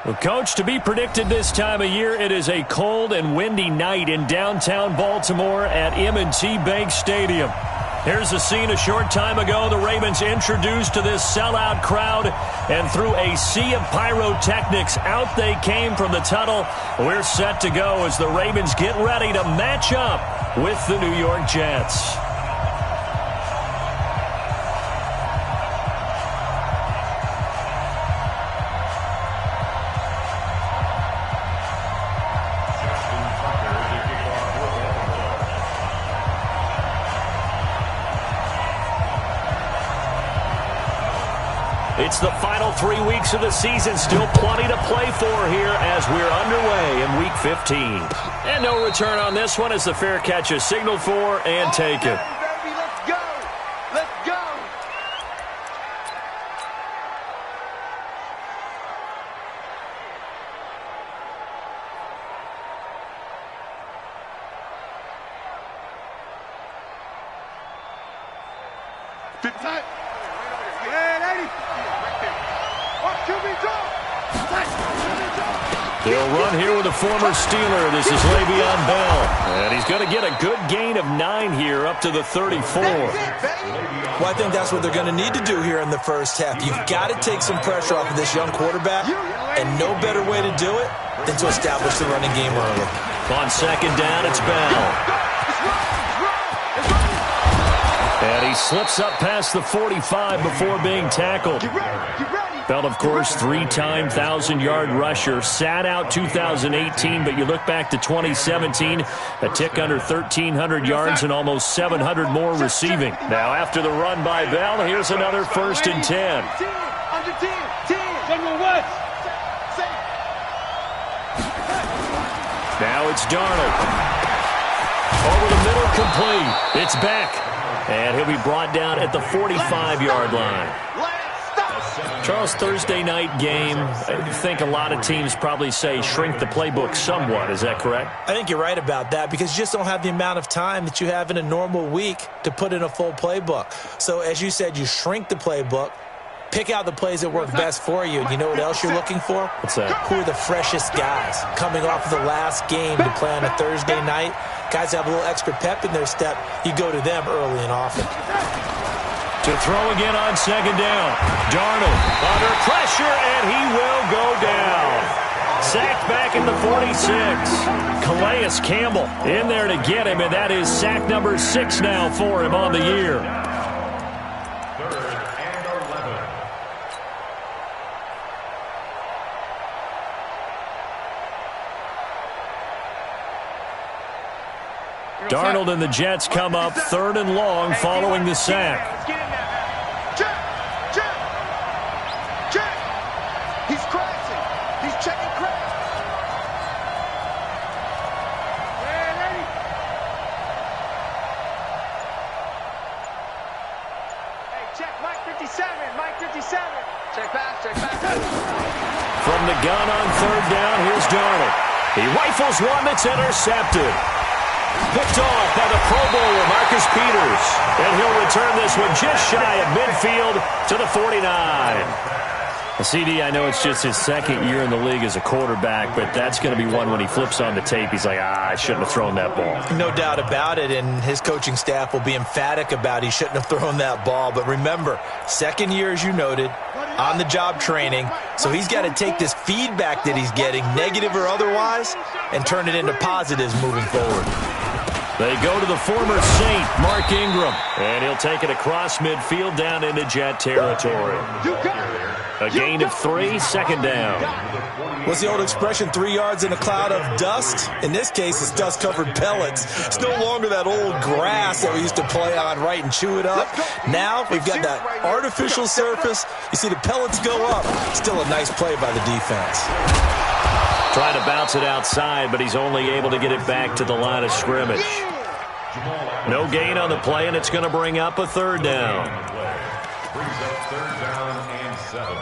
Well, Coach, to be predicted this time of year, it is a cold and windy night in downtown Baltimore at M&T Bank Stadium. Here's the scene a short time ago. The Ravens introduced to this sellout crowd, and through a sea of pyrotechnics, out they came from the tunnel. We're set to go as the Ravens get ready to match up with the New York Jets. It's the final 3 weeks of the season. Still plenty to play for here as we're underway in Week 15. And no return on this one as the fair catch is signaled for and taken. Baby, let's go. Let's go. He'll run here with a former Steeler. This is Le'Veon Bell. And he's going to get a good gain of 9 here up to the 34. Well, I think that's what they're going to need to do here in the first half. You've got to take some pressure off of this young quarterback, and no better way to do it than to establish the running game early. On second down, it's Bell. And he slips up past the 45 before being tackled. Bell, of course, 3-time 1,000-yard rusher. Sat out 2018, but you look back to 2017, a tick under 1,300 yards and almost 700 more receiving. Now, after the run by Bell, here's another 1st and 10. Now it's Darnold. Over the middle, complete. It's back. And he'll be brought down at the 45-yard line. Charles, Thursday night game, I think a lot of teams probably say shrink the playbook somewhat. Is that correct? I think you're right about that because you just don't have the amount of time that you have in a normal week to put in a full playbook. So, as you said, you shrink the playbook, pick out the plays that work best for you. And you know what else you're looking for? What's that? Who are the freshest guys coming off of the last game to play on a Thursday night? Guys have a little extra pep in their step. You go to them early and often. To throw again on second down. Darnold under pressure, and he will go down. Sacked back in the 46. Calais Campbell in there to get him, and that is sack number 6 now for him on the year. Darnold and the Jets come up 3rd and long following the sack. He's crashing. He's checking crash. Hey, check Mike 57. Mike 57. Check back. From the gun on 3rd down, here's Darnold. He rifles one that's intercepted. Picked off by the Pro Bowler, Marcus Peters. And he'll return this one just shy of midfield to the 49. CD, I know it's just his 2nd year in the league as a quarterback, but that's going to be one when he flips on the tape. He's like, I shouldn't have thrown that ball. No doubt about it, and his coaching staff will be emphatic about he shouldn't have thrown that ball. But remember, 2nd year, as you noted, on-the-job training, so he's got to take this feedback that he's getting, negative or otherwise, and turn it into positives moving forward. They go to the former Saint, Mark Ingram, and he'll take it across midfield down into Jet territory. A gain of 3, 2nd down. What's the old expression, 3 yards in a cloud of dust? In this case, it's dust-covered pellets. It's no longer that old grass that we used to play on, right, and chew it up. Now we've got that artificial surface. You see the pellets go up. Still a nice play by the defense. Trying to bounce it outside, but he's only able to get it back to the line of scrimmage. No gain on the play, and it's going to bring up a 3rd down. Brings up 3rd down and 7.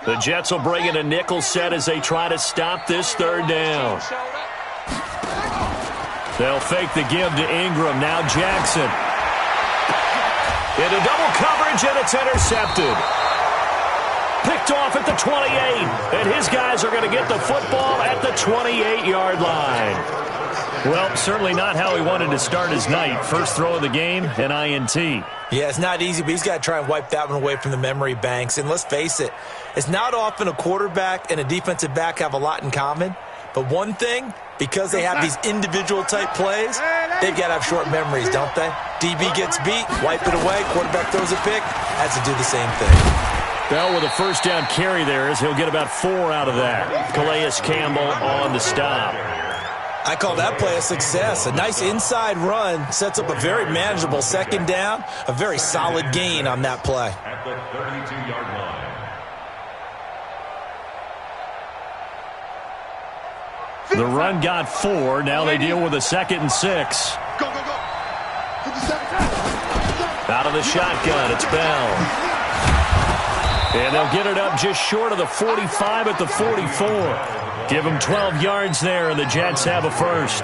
The Jets will bring in a nickel set as they try to stop this third down. They'll fake the give to Ingram. Now Jackson. Into double coverage, and it's intercepted. Picked off at the 28, and his guys are going to get the football at the 28-yard line. Well, certainly not how he wanted to start his night. First throw of the game, an INT. Yeah, it's not easy, but he's got to try and wipe that one away from the memory banks. And let's face it, it's not often a quarterback and a defensive back have a lot in common. But one thing, because they have these individual type plays, they've got to have short memories, don't they? DB gets beat, wipe it away, quarterback throws a pick, has to do the same thing. Bell with a first down carry there as he'll get about 4 out of that. Calais Campbell on the stop. I call that play a success. A nice inside run sets up a very manageable second down, a very solid gain on that play. At the 32-yard line. The run got 4. Now they deal with a 2nd and 6. Go, go, go. Out of the shotgun, it's Bell. And they'll get it up just short of the 45 at the 44. Give them 12 yards there, and the Jets have a first.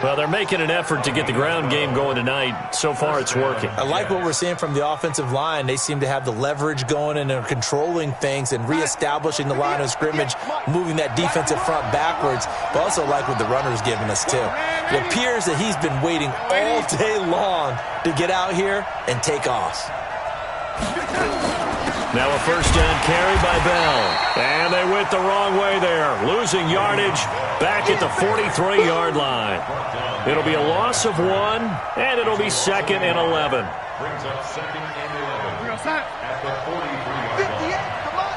Well, they're making an effort to get the ground game going tonight. So far, it's working. I like what we're seeing from the offensive line. They seem to have the leverage going and are controlling things and reestablishing the line of scrimmage, moving that defensive front backwards. But also like what the runner's giving us, too. It appears that he's been waiting all day long to get out here and take off. Now a first down carry by Bell. And they went the wrong way there. Losing yardage back at the 43-yard line. It'll be a loss of 1, and it'll be 2nd and 11. Brings up 2nd and 11 at the 43-yard line. Come on.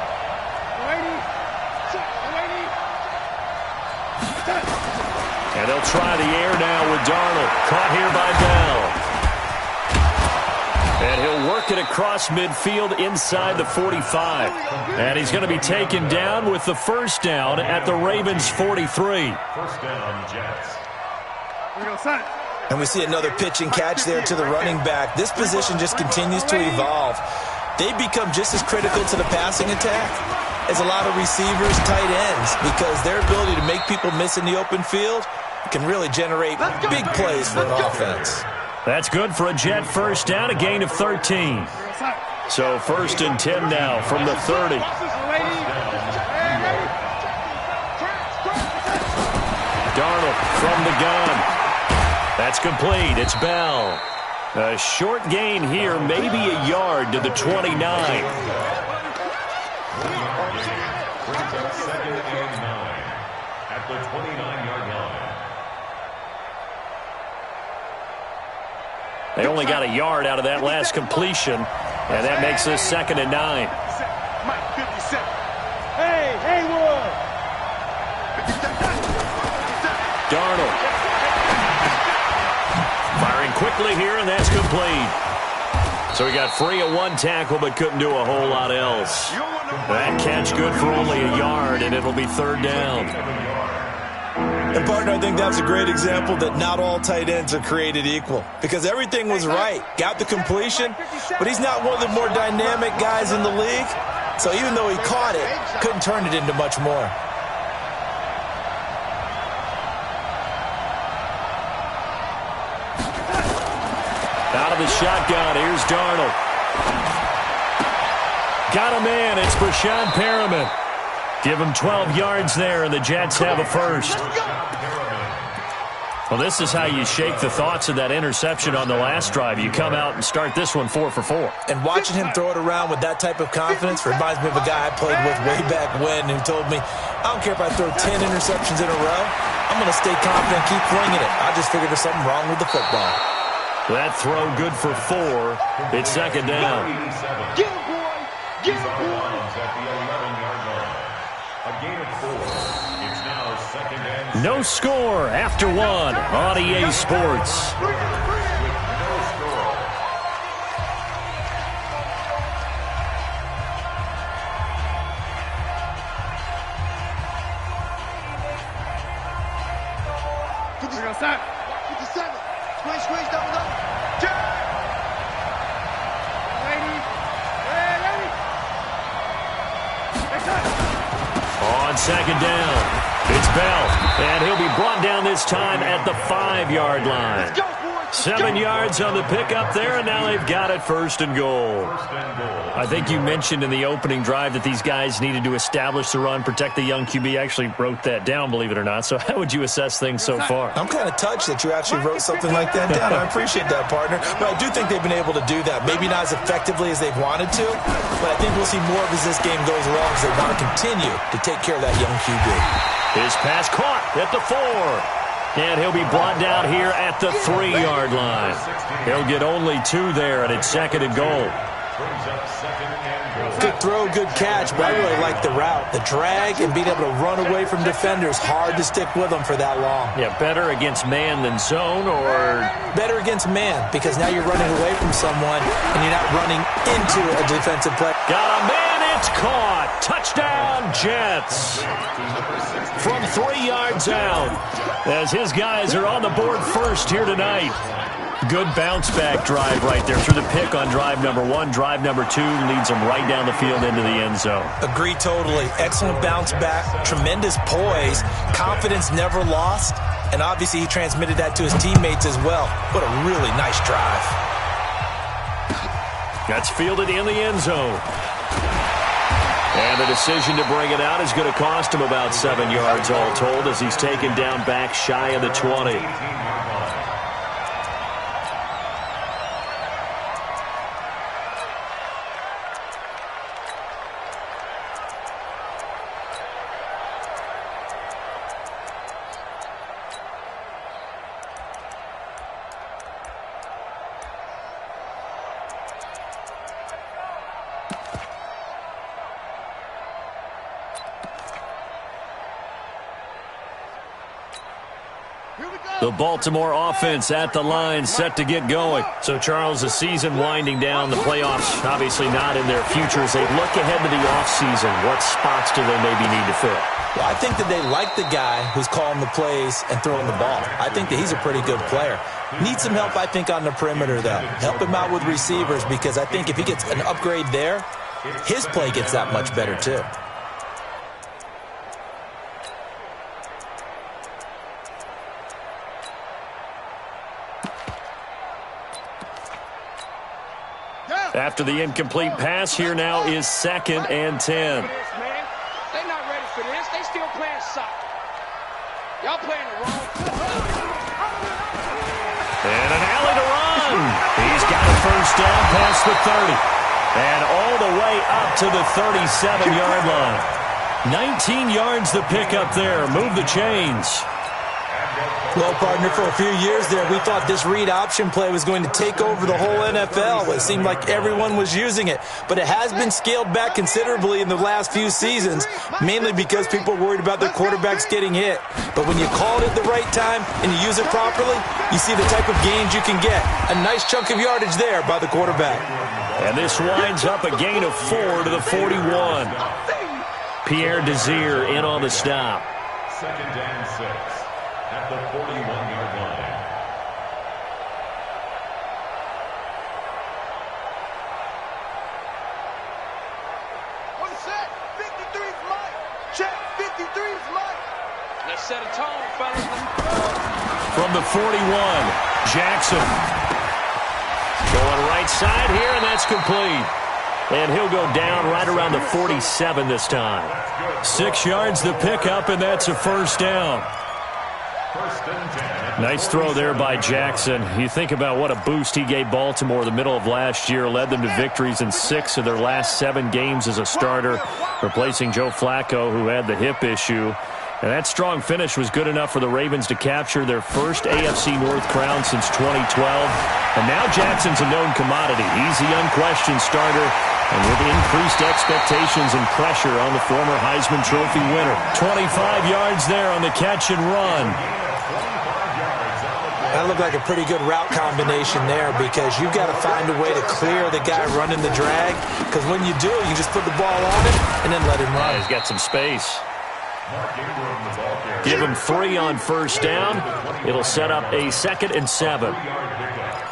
And they'll try the air now with Darnold. Caught here by Bell. And he'll work it across midfield inside the 45. And he's going to be taken down with the first down at the Ravens' 43. First down, Jets. And we see another pitch and catch there to the running back. This position just continues to evolve. They become just as critical to the passing attack as a lot of receivers, tight ends, because their ability to make people miss in the open field can really generate big plays for an offense. That's good for a Jet first down, a gain of 13. So 1st and 10 now from the 30. Darnold from the gun. That's complete. It's Bell. A short gain here, maybe a yard to the 29. Brings up 2nd and 9 at the 29-yard line. They only got a yard out of that last completion, and that makes this 2nd and 9. Mike 57. Hey, Haywood. Darnold. Firing quickly here, and that's complete. So he got free of 1 tackle, but couldn't do a whole lot else. That catch good for only a yard, and it'll be 3rd down. And, partner, I think that's a great example that not all tight ends are created equal, because everything was right. Got the completion, but he's not one of the more dynamic guys in the league. So even though he caught it, couldn't turn it into much more. Out of the shotgun, here's Darnold. Got a man, it's Brashad Perriman. Give him 12 yards there, and the Jets have a first. Well, this is how you shake the thoughts of that interception on the last drive. You come out and start this one 4 for 4. And watching him throw it around with that type of confidence reminds me of a guy I played with way back when who told me, I don't care if I throw 10 interceptions in a row, I'm going to stay confident and keep flinging it. I just figured there's something wrong with the football. That throw good for 4. It's 2nd down. Get him, boy. Get him, boy. At the 11-yard line. A gain of 4. It's now 2nd and 6. No score after 1 on EA Sports. With no score. Stop. 57. Squeeze, double. Lady. Hey, lady. second down. It's Bell, and he'll be brought down this time at the 5-yard line. 7 yards on the pickup there, and now they've got it first and goal. I think you mentioned in the opening drive that these guys needed to establish the run, protect the young QB. I actually wrote that down, believe it or not. So how would you assess things so far? I'm kind of touched that you actually wrote something like that down. I appreciate that, partner. But I do think they've been able to do that. Maybe not as effectively as they've wanted to, but I think we'll see more of as this game goes along because they want to continue to take care of that young QB. His pass caught at the 4. And he'll be brought down here at the 3-yard line. He'll get only 2 there, and it's second and goal. Good throw, good catch, but I really like the route. The drag and being able to run away from defenders, hard to stick with them for that long. Yeah, better against man than zone, or? Better against man, because now you're running away from someone, and you're not running into a defensive play. Got a man, it's caught. Touchdown, Jets. From 3 yards out, as his guys are on the board first here tonight. Good bounce-back drive right there through the pick on drive number 1. Drive number 2 leads them right down the field into the end zone. Agree totally. Excellent bounce-back, tremendous poise, confidence never lost, and obviously he transmitted that to his teammates as well. What a really nice drive. That's fielded in the end zone. And the decision to bring it out is going to cost him about 7 yards all told as he's taken down back shy of the 20. The Baltimore offense at the line, set to get going. So, Charles, the season winding down, the playoffs obviously not in their future. As they look ahead to the offseason, what spots do they maybe need to fill? Well, I think that they like the guy who's calling the plays and throwing the ball. I think that he's a pretty good player. Needs some help, I think, on the perimeter, though. Help him out with receivers, because I think if he gets an upgrade there, his play gets that much better, too. After the incomplete pass, here now is 2nd and 10. They're not ready for this. They still playing soccer. Y'all playing the wrong. And an alley to run. He's got a first down past the 30. And all the way up to the 37-yard line. 19 yards to pick up there. Move the chains. Well, partner, for a few years there, we thought this read option play was going to take over the whole NFL. It seemed like everyone was using it. But it has been scaled back considerably in the last few seasons, mainly because people are worried about their quarterbacks getting hit. But when you call it at the right time and you use it properly, you see the type of gains you can get. A nice chunk of yardage there by the quarterback. And this winds up a gain of 4 to the 41. Pierre Desir in on the stop. 2nd and 6. At the 41-yard line. One set. 53's Mike. Check. 53's Mike. Let's set a tone, fellas. From the 41, Jackson. Going right side here, and that's complete. And he'll go down right around the 47 this time. 6 yards to pick up, and that's a first down. Nice throw there by Jackson. You think about what a boost he gave Baltimore the middle of last year, led them to victories in 6 of their last 7 games as a starter, replacing Joe Flacco, who had the hip issue. And that strong finish was good enough for the Ravens to capture their first AFC North crown since 2012. And now Jackson's a known commodity. He's the unquestioned starter, and with increased expectations and pressure on the former Heisman Trophy winner. 25 yards there on the catch and run. That looked like a pretty good route combination there, because you've got to find a way to clear the guy running the drag, because when you do, you just put the ball on him and then let him run. He's got some space. Give him 3 on first down. It'll set up a 2nd and 7.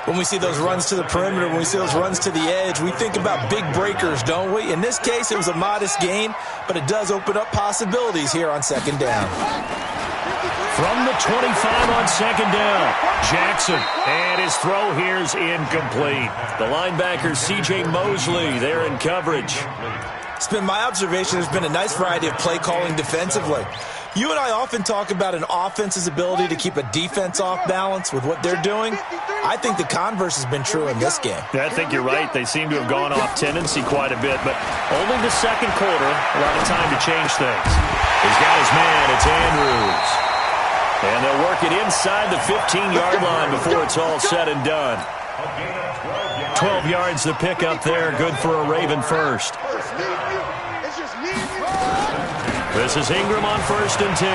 When we see those runs to the perimeter, when we see those runs to the edge, we think about big breakers, don't we? In this case, it was a modest gain, but it does open up possibilities here on second down. From the 25 on second down, Jackson. And his throw here's incomplete. The linebacker, C.J. Mosley, there in coverage. It's been my observation there's been a nice variety of play calling defensively. You and I often talk about an offense's ability to keep a defense off balance with what they're doing. I think the converse has been true in this game. Yeah, I think you're right. They seem to have gone off tendency quite a bit, but only the second quarter, a lot of time to change things. He's got his man. It's Andrews. And they'll work it inside the 15-yard line before it's all said and done. 12 yards the pickup there. Good for a Raven first. This is Ingram on 1st and 10.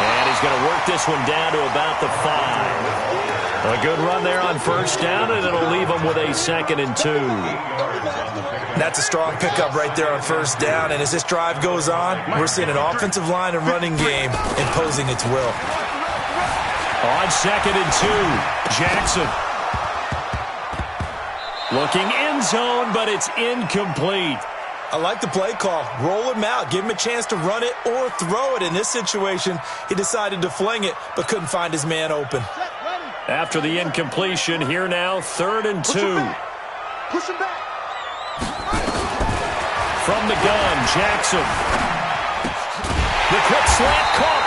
And he's going to work this one down to about the 5. A good run there on 1st down, and it'll leave him with a 2nd and 2. That's a strong pickup right there on 1st down. And as this drive goes on, we're seeing an offensive line and running game imposing its will. On 2nd and 2, Jackson. Looking end zone, but it's incomplete. I like the play call. Roll him out. Give him a chance to run it or throw it. In this situation, he decided to fling it, but couldn't find his man open. After the incompletion, here now, 3rd and 2. Push him back. From the gun, Jackson. The quick slant caught.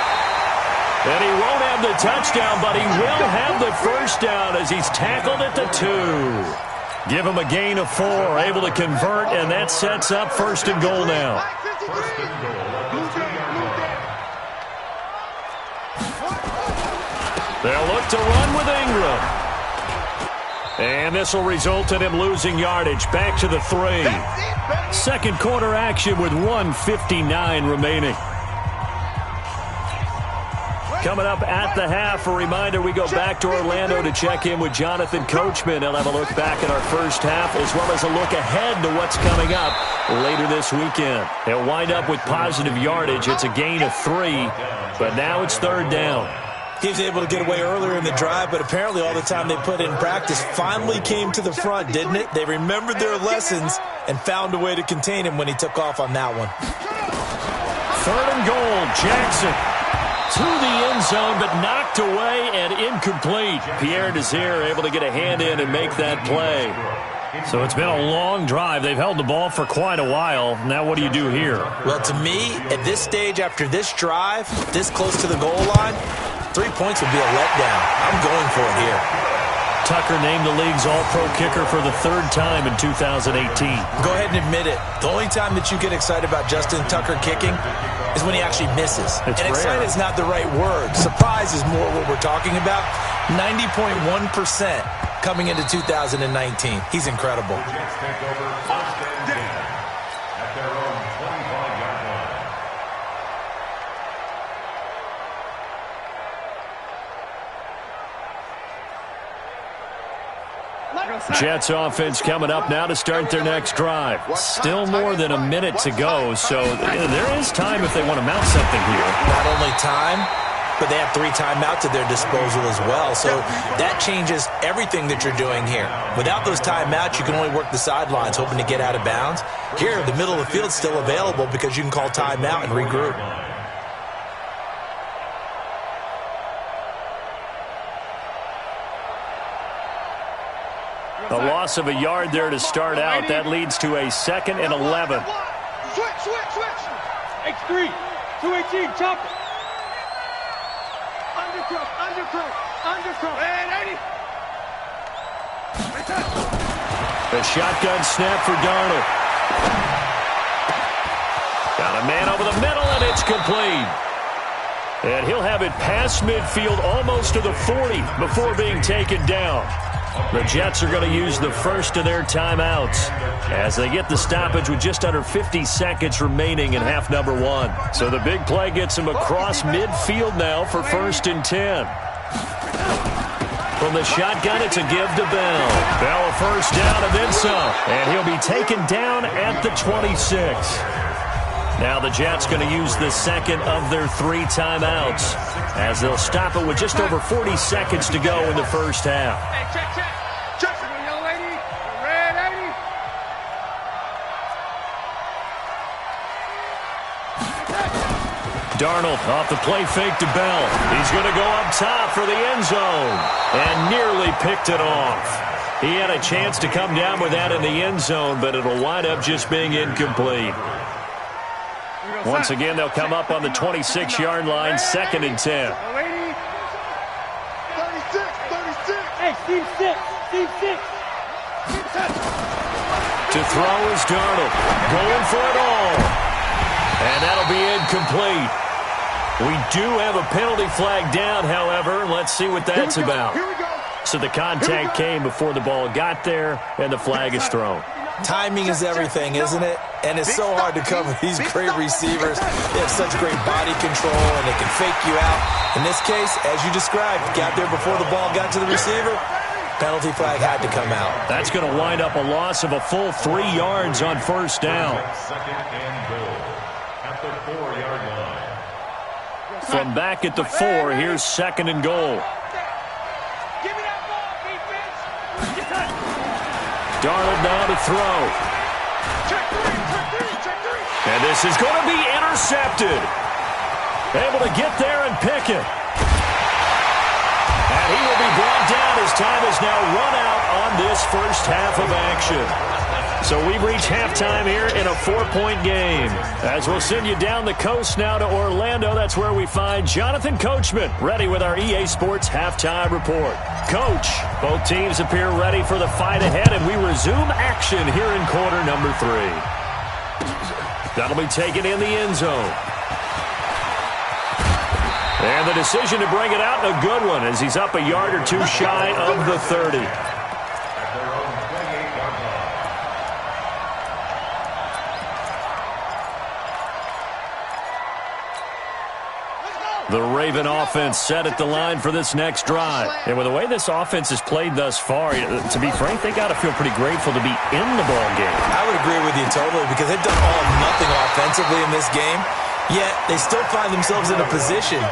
And he won't have the touchdown, but he will have the 1st down as he's tackled at the 2. Give him a gain of 4, able to convert, and that sets up 1st and goal now. They'll look to run with Ingram. And this will result in him losing yardage. Back to the 3. Second quarter action with 1:59 remaining. Coming up at the half, a reminder, we go back to Orlando to check in with Jonathan Coachman. He'll have a look back at our first half as well as a look ahead to what's coming up later this weekend. He'll wind up with positive yardage. It's a gain of 3, but now it's 3rd down. He was able to get away earlier in the drive, but apparently all the time they put in practice finally came to the front, didn't it? They remembered their lessons and found a way to contain him when he took off on that one. 3rd and goal, Jackson. To the end zone, but knocked away and incomplete. Pierre Desir able to get a hand in and make that play. So it's been a long drive. They've held the ball for quite a while. Now what do you do here? Well, to me, at this stage, after this drive, this close to the goal line, 3 points would be a letdown. I'm going for it here. Tucker named the league's all-pro kicker for the 3rd time in 2018. Go ahead and admit it. The only time that you get excited about Justin Tucker kicking is when he actually misses. It's and excited rare. is not the right word. Surprise is more what we're talking about. 90.1% coming into 2019. He's incredible. Jets offense coming up now to start their next drive. Still more than a minute to go, so there is time if they want to mount something here. Not only time, but they have 3 timeouts at their disposal as well. So that changes everything that you're doing here. Without those timeouts, you can only work the sidelines, hoping to get out of bounds. Here, the middle of the field's still available because you can call timeout and regroup. A loss of a yard there to start out. That leads to a 2nd and 11. Switch. X3, 218, chop it. Undercut. And 80. The shotgun snap for Darnold. Got a man over the middle, and it's complete. And he'll have it past midfield almost to the 40 before being taken down. The Jets are going to use the first of their timeouts as they get the stoppage with just under 50 seconds remaining in half number 1. So the big play gets him across midfield now for 1st and 10. From the shotgun, it's a give to Bell. Bell a 1st down and then some. And he'll be taken down at the 26. Now the Jets going to use the second of their 3 timeouts as they'll stop it with just over 40 seconds to go in the first half. Hey, check. Check, young lady. Red lady. Darnold off the play fake to Bell. He's going to go up top for the end zone and nearly picked it off. He had a chance to come down with that in the end zone, but it'll wind up just being incomplete. Once again, they'll come up on the 26-yard line, 2nd and 10. 36. Hey, Steve 6. To throw is Darnold. Going for it all. And that'll be incomplete. We do have a penalty flag down, however. Let's see what that's about. So the contact came before the ball got there, and the flag is thrown. Timing is everything, isn't it? And it's so hard to cover these great receivers. They have such great body control, and they can fake you out. In this case, as you described, got there before the ball got to the receiver. Penalty flag had to come out. That's going to wind up a loss of a full 3 yards on first down. Second and goal at the 4-yard line. From back at the 4, here's 2nd and goal. Give me that ball, defense. Darnold now to throw. Check three. And this is going to be intercepted. Able to get there and pick it. And he will be brought down as time is now run out on this first half of action. So we've reached halftime here in a 4-point game. As we'll send you down the coast now to Orlando, that's where we find Jonathan Coachman, ready with our EA Sports halftime report. Coach, both teams appear ready for the fight ahead, and we resume action here in quarter number 3. That'll be taken in the end zone. And the decision to bring it out, a good one, as he's up a yard or 2 shy of the 30. The Raven offense set at the line for this next drive. And with the way this offense has played thus far, to be frank, they got to feel pretty grateful to be in the ball game. I would agree with you totally, because they've done all or nothing offensively in this game, yet they still find themselves in a position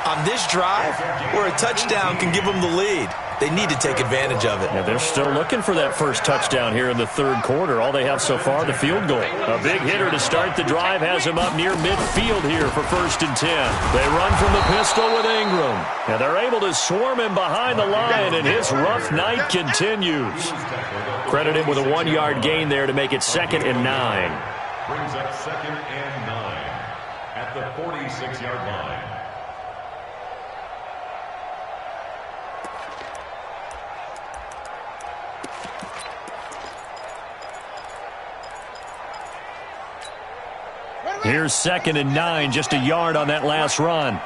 on this drive where a touchdown can give them the lead. They need to take advantage of it. Yeah, they're still looking for that first touchdown here in the 3rd quarter. All they have so far, the field goal. A big hitter to start the drive has them up near midfield here for 1st and 10. They run from the pistol with Ingram. And they're able to swarm him behind the line, and his rough night continues. Credit him with a 1-yard gain there to make it 2nd and 9. Brings up 2nd and 9 at the 46-yard line. Here's 2nd and 9, just a yard on that last run.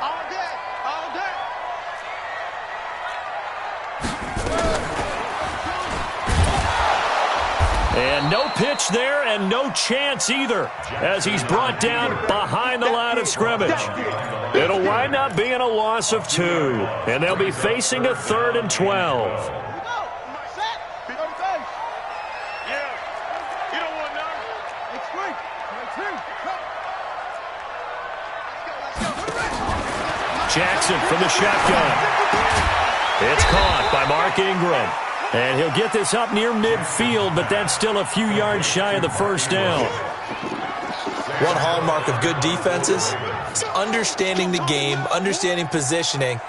And no pitch there and no chance either, as he's brought down behind the line of scrimmage. It'll wind up being a loss of 2, and they'll be facing a 3rd and 12. Jackson from the shotgun. It's caught by Mark Ingram. And he'll get this up near midfield, but that's still a few yards shy of the first down. One hallmark of good defenses is understanding the game, understanding positioning,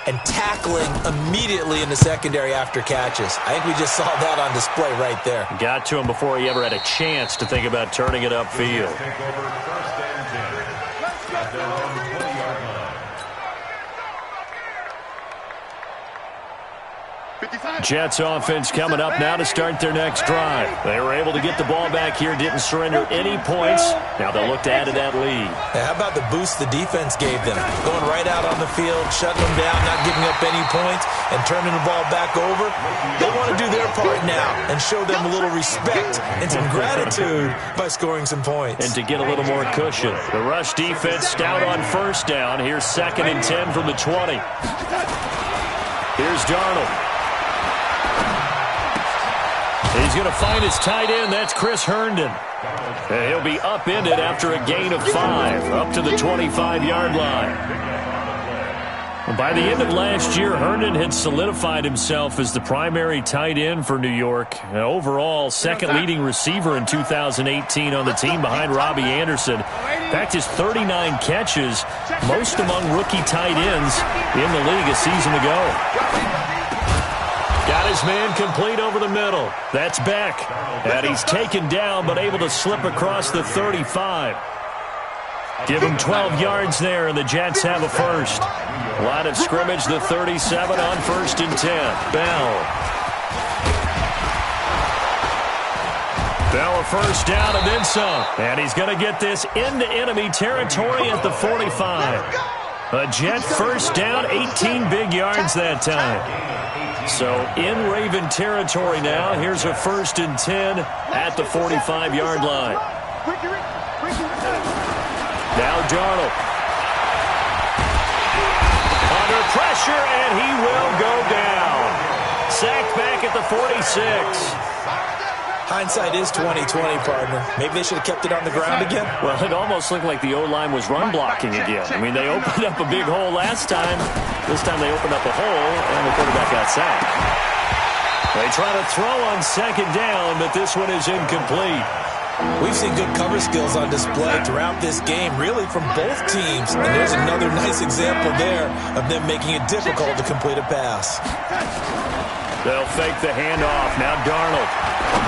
and tackling immediately in the secondary after catches. I think we just saw that on display right there. Got to him before he ever had a chance to think about turning it upfield. Take over 1st and 10 at their own 20-yard line. Jets offense coming up now to start their next drive. They were able to get the ball back here, didn't surrender any points. Now they'll look to add to that lead. Now, how about the boost the defense gave them? Going right out on the field, shutting them down, not giving up any points, and turning the ball back over. They want to do their part now and show them a little respect and some gratitude by scoring some points. And to get a little more cushion. The rush defense stout on first down. Here's 2nd and 10 from the 20. Here's Darnold. He's going to find his tight end. That's Chris Herndon. And he'll be upended after a gain of 5, up to the 25-yard line. By the end of last year, Herndon had solidified himself as the primary tight end for New York. Overall, second leading receiver in 2018 on the team behind Robbie Anderson. In fact, his 39 catches, most among rookie tight ends in the league a season ago. Got his man complete over the middle. That's Beck. And he's taken down but able to slip across the 35. Give him 12 yards there, and the Jets have a first. Line of scrimmage, the 37 on 1st and 10. Bell a first down and then some. And he's going to get this into enemy territory at the 45. A Jet first down, 18 big yards that time. So in Raven territory now. Here's a 1st and 10 at the 45-yard line. Now Darnold. Under pressure, and he will go down. Sacked back at the 46. Hindsight is 20/20, partner. Maybe they should have kept it on the ground again. Well, it almost looked like the O-line was run blocking again. I mean, they opened up a big hole last time. This time they opened up a hole, and the quarterback got sacked. They try to throw on 2nd down, but this one is incomplete. We've seen good cover skills on display throughout this game, really from both teams. And there's another nice example there of them making it difficult to complete a pass. They'll fake the handoff. Now Darnold.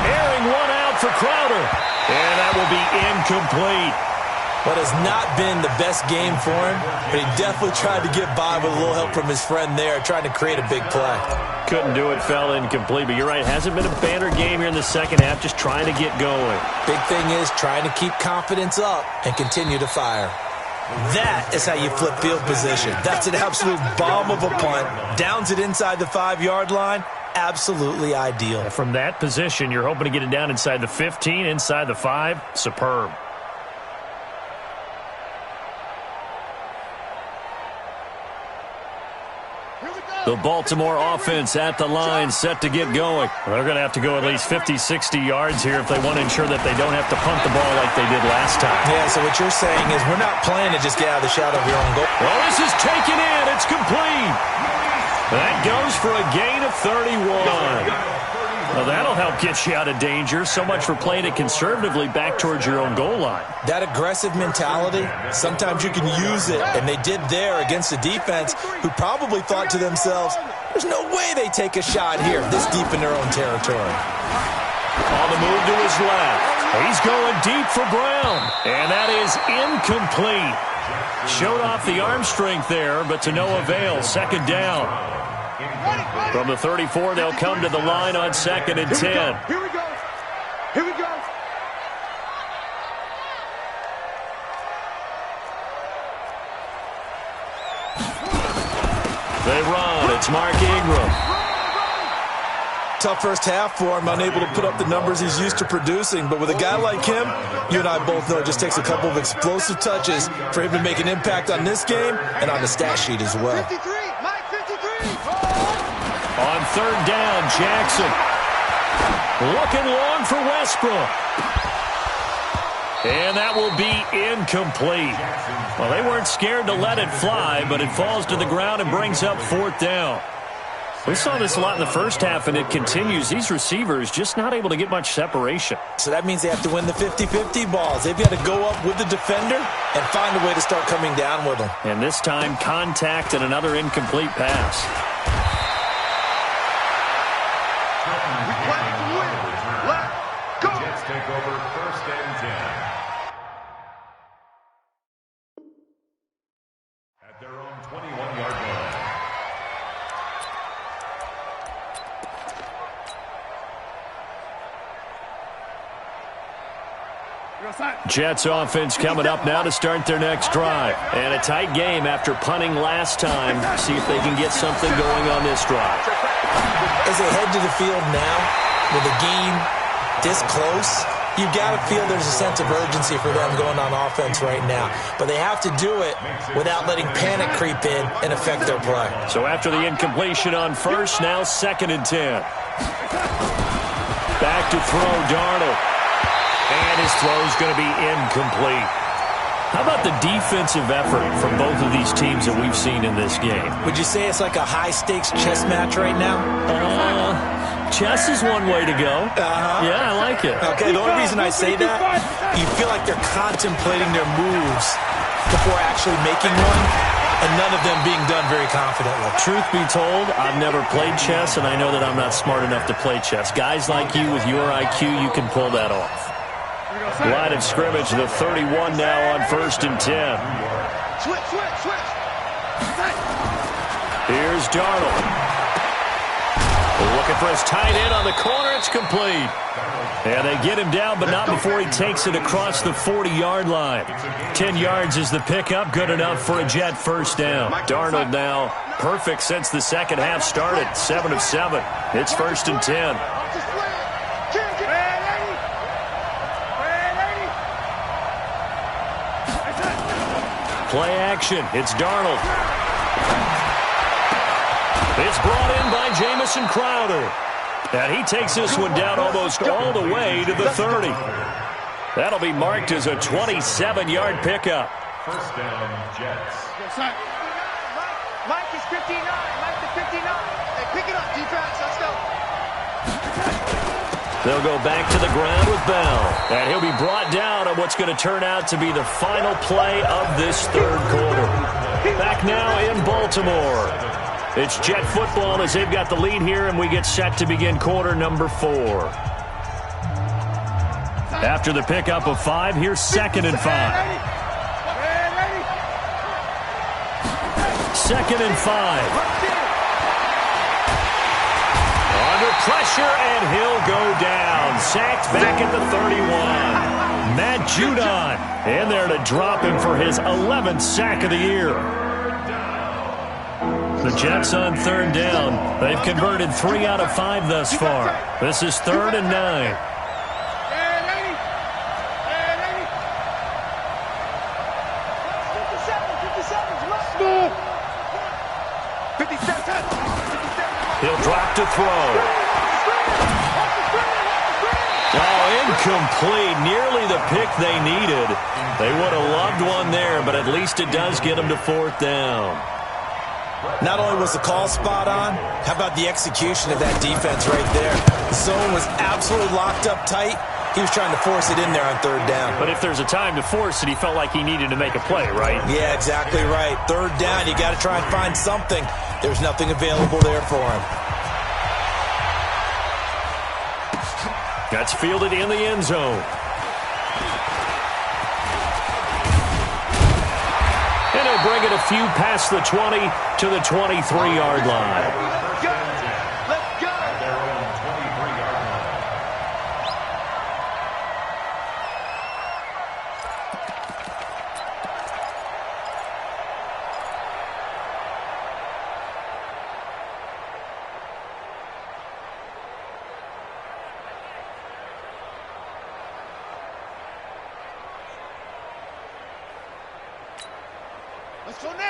Airing one out for Crowder. And that will be incomplete. What has not been the best game for him, but he definitely tried to get by with a little help from his friend there, trying to create a big play. Couldn't do it, fell incomplete. But you're right, it hasn't been a banner game here in the second half, just trying to get going. Big thing is trying to keep confidence up and continue to fire. That is how you flip field position. That's an absolute bomb of a punt. Downs it inside the 5-yard line. Absolutely ideal. From that position, you're hoping to get it down inside the 15, inside the 5. Superb. The Baltimore offense at the line, set to get going. They're going to have to go at least 50, 60 yards here if they want to ensure that they don't have to punt the ball like they did last time. Yeah, so what you're saying is we're not playing to just get out of the shadow of your own goal. Well, this is taken in. It's complete. That goes for a gain of 31. Well, that'll help get you out of danger. So much for playing it conservatively back towards your own goal line. That aggressive mentality, sometimes you can use it, and they did there against a defense who probably thought to themselves, there's no way they take a shot here this deep in their own territory. On the move to his left. He's going deep for Brown, and that is incomplete. Showed off the arm strength there, but to no avail. 2nd down. From the 34, they'll come to the line on 2nd and 10. Here we go. Here we go. They run. It's Mark Ingram. Tough first half for him, unable to put up the numbers he's used to producing. But with a guy like him, you and I both know it just takes a couple of explosive touches for him to make an impact on this game and on the stat sheet as well. 53, Mike, 53. On 3rd down, Jackson. Looking long for Westbrook. And that will be incomplete. Well, they weren't scared to let it fly, but it falls to the ground and brings up 4th down. We saw this a lot in the first half, and it continues. These receivers just not able to get much separation. So that means they have to win the 50-50 balls. They've got to go up with the defender and find a way to start coming down with them. And this time, contact and another incomplete pass. Jets take over 1st and 10. At their own 21-yard line. Jets offense coming up now to start their next drive. And a tight game after punting last time. See if they can get something going on this drive. As they head to the field now, with the game this close, you've got to feel there's a sense of urgency for them going on offense right now. But they have to do it without letting panic creep in and affect their play. So after the incompletion on 1st, now 2nd and 10. Back to throw, Darnold. And his throw's going to be incomplete. How about the defensive effort from both of these teams that we've seen in this game? Would you say it's like a high-stakes chess match right now? Chess is one way to go. Yeah, I like it. Okay, the only reason I say that, you feel like they're contemplating their moves before actually making one, and none of them being done very confidently. Truth be told, I've never played chess, and I know that I'm not smart enough to play chess. Guys like you with your IQ, you can pull that off. Line of scrimmage, the 31 now on 1st and 10. Switch. Here's Darnold. Looking for his tight end on the corner. It's complete. And they get him down, but not before he takes it across the 40-yard line. 10 yards is the pickup. Good enough for a Jet first down. Darnold now perfect since the second half started. 7 of 7. It's 1st and 10. Play action. It's Darnold. It's brought in by Jamison Crowder. And he takes this one down almost all the way to the 30. That'll be marked as a 27-yard pickup. First down, Jets. Mike is 59. Mike is 59. Hey, pick it up, defense. Let's go. They'll go back to the ground with Bell. And he'll be brought down on what's going to turn out to be the final play of this third quarter. Back now in Baltimore. It's Jet football as they've got the lead here, and we get set to begin quarter number 4. After the pickup of 5, here's 2nd and 5. 2nd and 5. Under pressure, and he'll go down. Sacked back at the 31. Matt Judon in there to drop him for his 11th sack of the year. The Jets on 3rd down. They've converted 3 out of 5 thus far. This is 3rd and 9. He'll drop to throw. Oh, incomplete. Nearly the pick they needed. They would have loved one there, but at least it does get them to 4th down. Not only was the call spot on, how about the execution of that defense right there? The zone was absolutely locked up tight. He was trying to force it in there on 3rd down. But if there's a time to force it, he felt like he needed to make a play, right? Yeah, exactly right. 3rd down, you got to try and find something. There's nothing available there for him. That's fielded in the end zone. And he'll bring it a few past the 20 to the 23-yard line.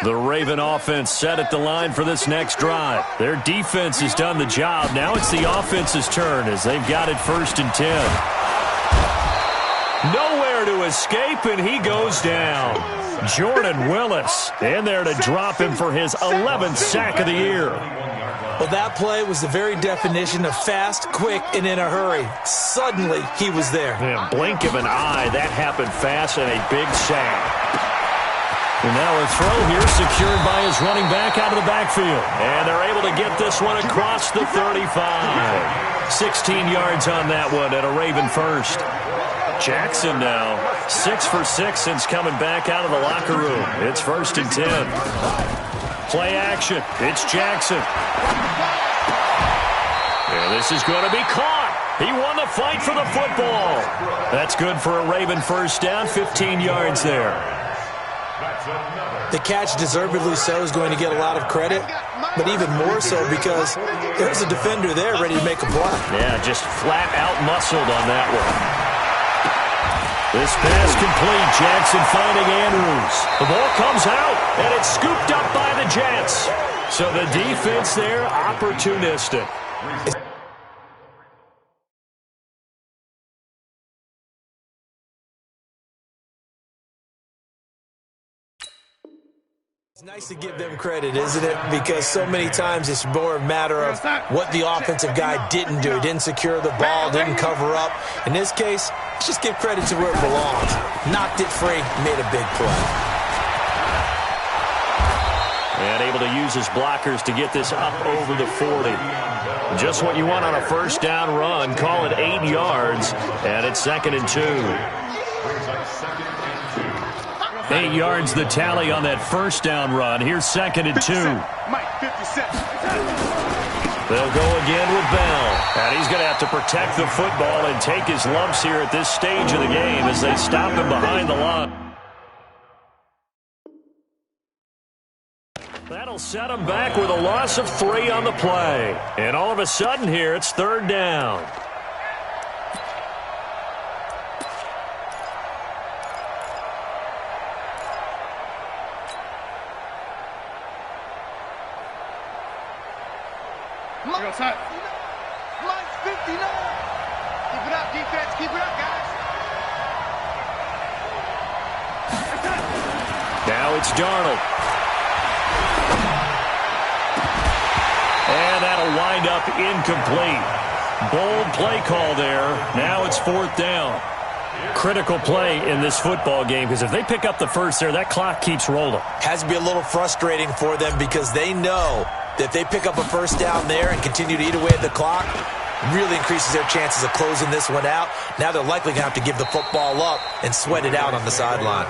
The Raven offense set at the line for this next drive. Their defense has done the job. Now it's the offense's turn as they've got it 1st and 10. Nowhere to escape, and he goes down. Jordan Willis in there to drop him for his 11th sack of the year. Well, that play was the very definition of fast, quick, and in a hurry. Suddenly, he was there. Yeah, blink of an eye, that happened fast, and a big sack. And now a throw here secured by his running back out of the backfield. And they're able to get this one across the 35. 16 yards on that one at a Raven first. Jackson now 6 for 6 since coming back out of the locker room. It's 1st and 10. Play action. It's Jackson. And this is going to be caught. He won the fight for the football. That's good for a Raven first down. 15 yards there. The catch, deservedly so, is going to get a lot of credit, but even more so because there's a defender there ready to make a play. Yeah, just flat out muscled on that one. This pass complete. Jackson finding Andrews. The ball comes out, and it's scooped up by the Jets. So the defense there, opportunistic. It's nice to give them credit, isn't it? Because so many times it's more a matter of what the offensive guy didn't do. Didn't secure the ball, didn't cover up. In this case, let's just give credit to where it belongs. Knocked it free, made a big play. And able to use his blockers to get this up over the 40. Just what you want on a first down run. Call it 8 yards, and it's 2nd and 2. 8 yards the tally on that first down run. Here's 2nd and 2. They'll go again with Bell. And he's going to have to protect the football and take his lumps here at this stage of the game as they stop him behind the line. That'll set him back with a loss of 3 on the play. And all of a sudden here, it's 3rd down. Mike's 59. Keep it up, defense. Keep it up, guys. Now it's Darnold. And that'll wind up incomplete. Bold play call there. Now it's 4th down. Critical play in this football game because if they pick up the first there, that clock keeps rolling. Has to be a little frustrating for them because they know that if they pick up a first down there and continue to eat away at the clock, really increases their chances of closing this one out. Now they're likely going to have to give the football up and sweat it out on the sideline.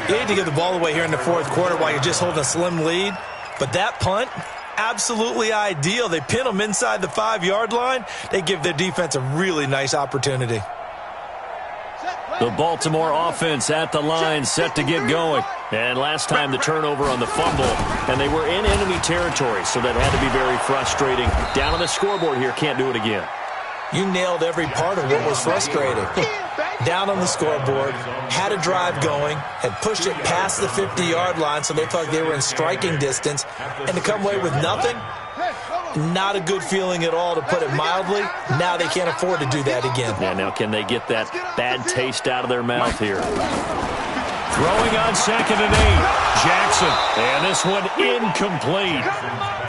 You need to give the ball away here in the 4th quarter while you're just holding a slim lead. But that punt, absolutely ideal. They pin them inside the 5-yard line. They give their defense a really nice opportunity. The Baltimore offense at the line, set to get going. And last time the turnover on the fumble, and they were in enemy territory, so that had to be very frustrating. Down on the scoreboard here, can't do it again. You nailed every part of what was frustrating. Down on the scoreboard, had a drive going, had pushed it past the 50-yard line, so they felt like they were in striking distance, and to come away with nothing, not a good feeling at all, to put it mildly. Now they can't afford to do that again. Yeah, now can they get that bad taste out of their mouth here? Throwing on 2nd and 8. Jackson. And this one incomplete.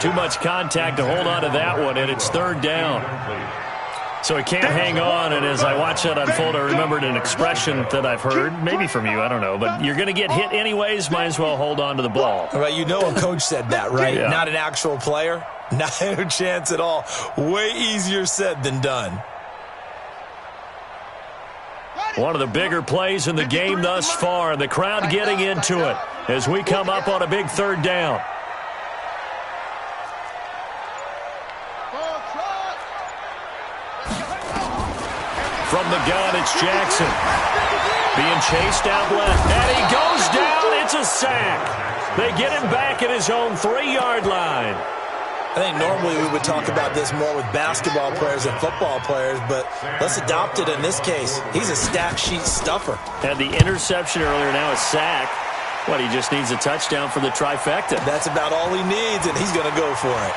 Too much contact to hold on to that one, and it's 3rd down. So he can't hang on, and as I watch that unfold, I remembered an expression that I've heard, maybe from you, I don't know, but you're going to get hit anyways, might as well hold on to the ball. All right, you know a coach said that, right? Yeah. Not an actual player. Not a chance at all. Way easier said than done. One of the bigger plays in the game thus far, and the crowd getting into it as we come up on a big 3rd down. From the gun, it's Jackson. Being chased out left, and he goes down. It's a sack. They get him back at his own 3-yard line. I think normally we would talk about this more with basketball players and football players, but let's adopt it in this case. He's a stat sheet stuffer. And the interception earlier, now a sack. What, he just needs a touchdown for the trifecta. That's about all he needs, and he's going to go for it.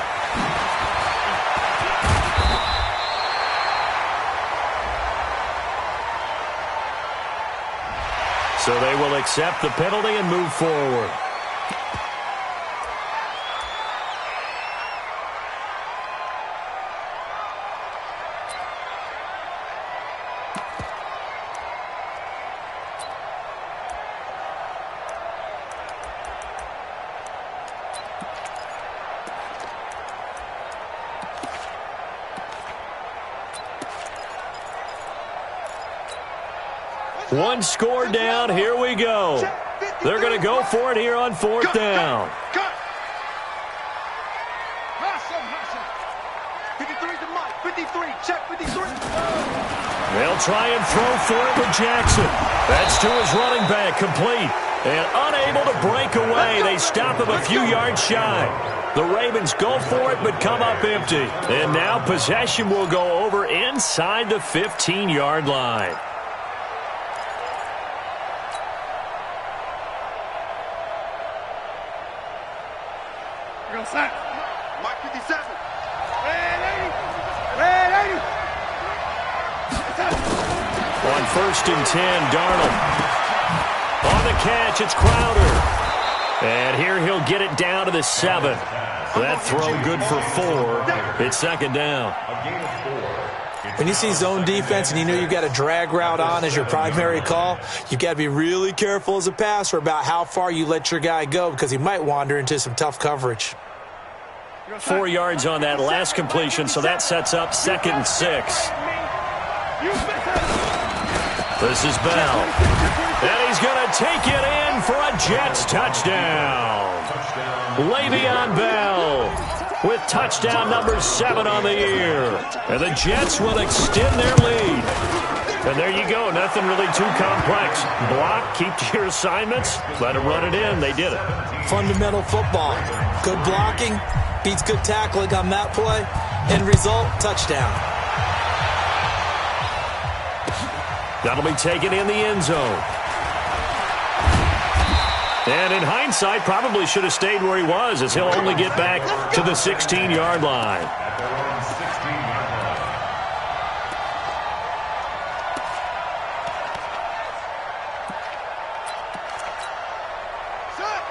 So they will accept the penalty and move forward. One score down. Here we go. They're going to go for it here on 4th down. 53 to Mike. 53. Check 53. They'll try and throw for it with Jackson. That's to his running back, complete. And unable to break away. They stop him a few yards shy. The Ravens go for it but come up empty. And now possession will go over inside the 15-yard line. Mike 57. Red 80. On 1st and 10, Darnold. On the catch, it's Crowder. And here he'll get it down to the 7. That throw good for 4. It's second down. When you see zone defense and you know you've got a drag route on as your primary call, you've got to be really careful as a passer about how far you let your guy go because he might wander into some tough coverage. 4 yards on that last completion, so that sets up 2nd and 6. This is Bell. And he's going to take it in for a Jets touchdown. Le'Veon Bell with touchdown number 7 on the year. And the Jets will extend their lead. And there you go. Nothing really too complex. Block, keep to your assignments, let them run it in. They did it. Fundamental football. Good blocking beats good tackling on that play. End result, touchdown. That'll be taken in the end zone. And in hindsight, probably should have stayed where he was as he'll only get back to the 16-yard line.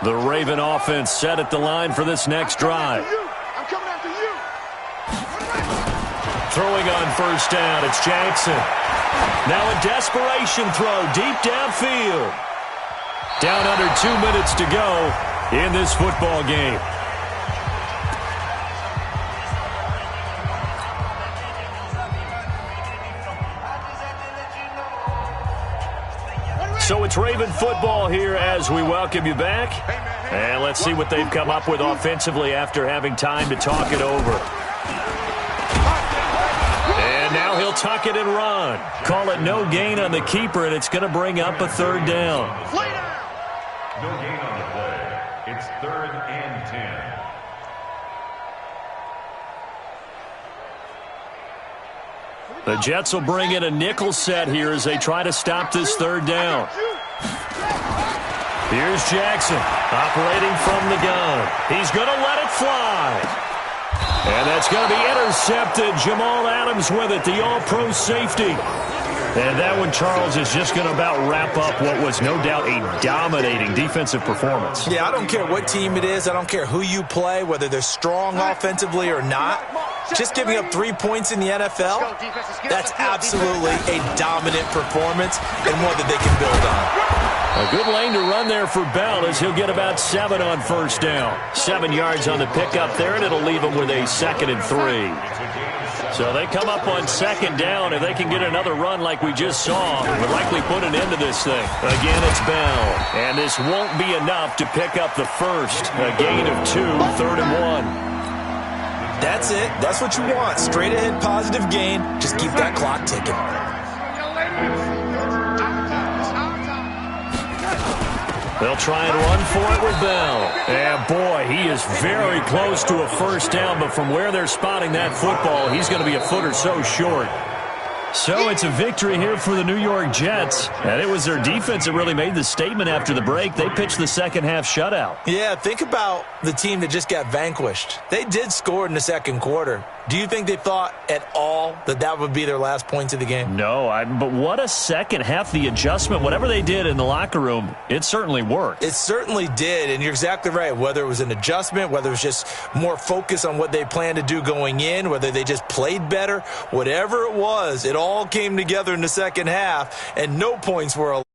The Raven offense set at the line for this next drive. I'm coming after you. Throwing on first down, it's Jackson. Now a desperation throw deep downfield. Down under 2 minutes to go in this football game. So it's Raven football here as we welcome you back. And let's see what they've come up with offensively after having time to talk it over. And now he'll tuck it and run. Call it no gain on the keeper, and it's going to bring up a 3rd down. No gain on the play. It's 3rd and 10. The Jets will bring in a nickel set here as they try to stop this 3rd down. Here's Jackson operating from the gun. He's going to let it fly. And that's going to be intercepted. Jamal Adams with it, the all-pro safety. And that one, Charles, is just going to about wrap up what was no doubt a dominating defensive performance. Yeah, I don't care what team it is. I don't care who you play, whether they're strong offensively or not. Just giving up 3 points in the NFL, that's absolutely a dominant performance and one that they can build on. A good lane to run there for Bell as he'll get about 7 on first down. 7 yards on the pickup there, and it'll leave him with a 2nd and 3. So they come up on 2nd down. If they can get another run like we just saw, we'll likely put an end to this thing. Again, it's Bell. And this won't be enough to pick up the first. A gain of 2, 3rd and 1. That's it. That's what you want. Straight ahead positive gain. Just keep that clock ticking. They'll try and run for it with Bell. And, boy, he is very close to a first down, but from where they're spotting that football, he's going to be a foot or so short. So it's a victory here for the New York Jets. And it was their defense that really made the statement after the break. They pitched the second-half shutout. Yeah, think about the team that just got vanquished. They did score in the second quarter. Do you think they thought at all that that would be their last points of the game? No, but what a second half. The adjustment, whatever they did in the locker room, it certainly worked. It certainly did, and you're exactly right. Whether it was an adjustment, whether it was just more focus on what they planned to do going in, whether they just played better, whatever it was, it all came together in the second half, and no points were allowed.